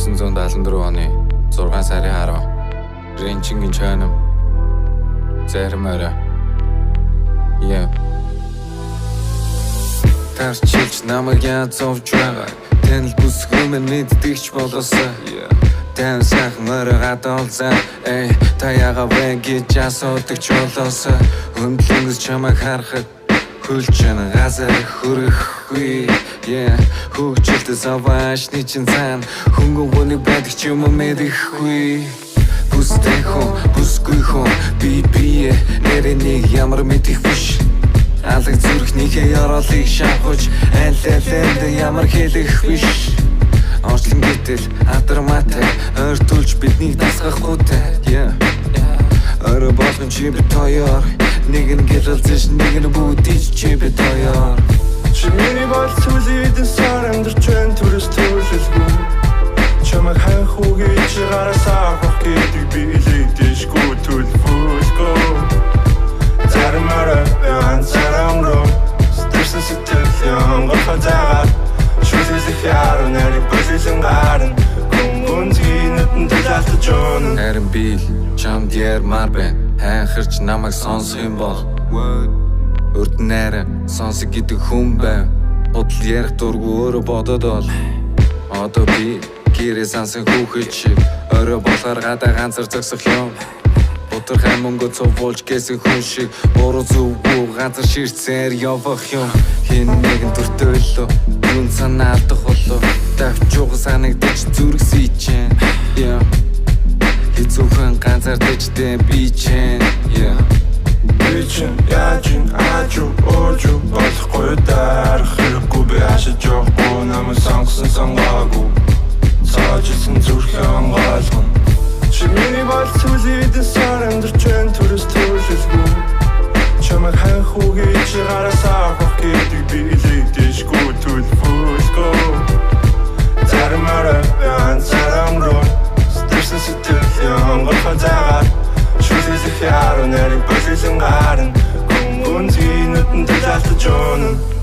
1974 оны 6 сарын 10 Ренчингийн чанам зарим орой тарчилж намайг язовж байгаа танил бүсгүй минь мэддэгч болоосаа тань сайхан орой гадаалзаа та яага вэ гэж асуудаг ч болоосаа хөндлөнгөс чамайг харахад хөлж яна газар хөрөхгүй хөгжилтэс аваашны чин цаана хөнгөнгөний байдаг ч юм мэдэхгүй бүстэй хүн бүсгүй хүн бие нэрнийг ямар мэдих биш алг зүрхнийхээ ёроолыг шавхаж аль ямар хэлэх биш орчлон гэтэл атарматай ойртуулж биднийг тасгахгүйтэй орой болгон чи бид хоёр нэг нь гэлэлцэж нэг нь бүгдийч чи бид хоёр чи миний бол сүлийдэн сар амьдарч байна төрөс төлөлгүй чамайг хайх үгүй чи гараас авах гэдэг би илэгдэшгүй төлөвлөхгүй зарим орой янзараа өнгөрөө стэрсэн сэтгэл янгахаа заагаад шүлжих яруу нарыг бөжлөн гарна гүнзгийнэт талаалтаж өнө харин би чамд ярмаар байна хайхарч намайг сонсох юм бол урд найраа сонсох гэдэг хүн байв бодол ярих дургүй өөрөө бодоод бол одоо би гэрээ сансан хүүхэд шиг орой болохоор гадаа ганцар зогсох юм Утархай мөнгө цовуулж гэсэн хүн шиг буруу зүггүй ганцар ширцээр явах юм хин нэгэн төртөөлөө юун санаалдах болоо давчууга санагдаж зүрх сийчэн хэцүүхэн ганцардажтэй би чинь яажин аажу оожу болохгүй дарах хэрэггүй би хашиж явахгүй намайг сонгосон сонгоогүй цаажилсан зүрхээ онгойлгоно чи миний бол сүлийдэн сар амьдарч байна төрөс төлөлгүй чамайг хайх үгүй чи гараас авах гэдэг би илэгдэшгүй төлөвлөхгүй зарим орой янзараа өнгөрөө стэрсэн сэтгэл янгахаа заагаад шүлжих яруу нарыг бөжлөн гарна гүнзгийнэт талаалтаж өнө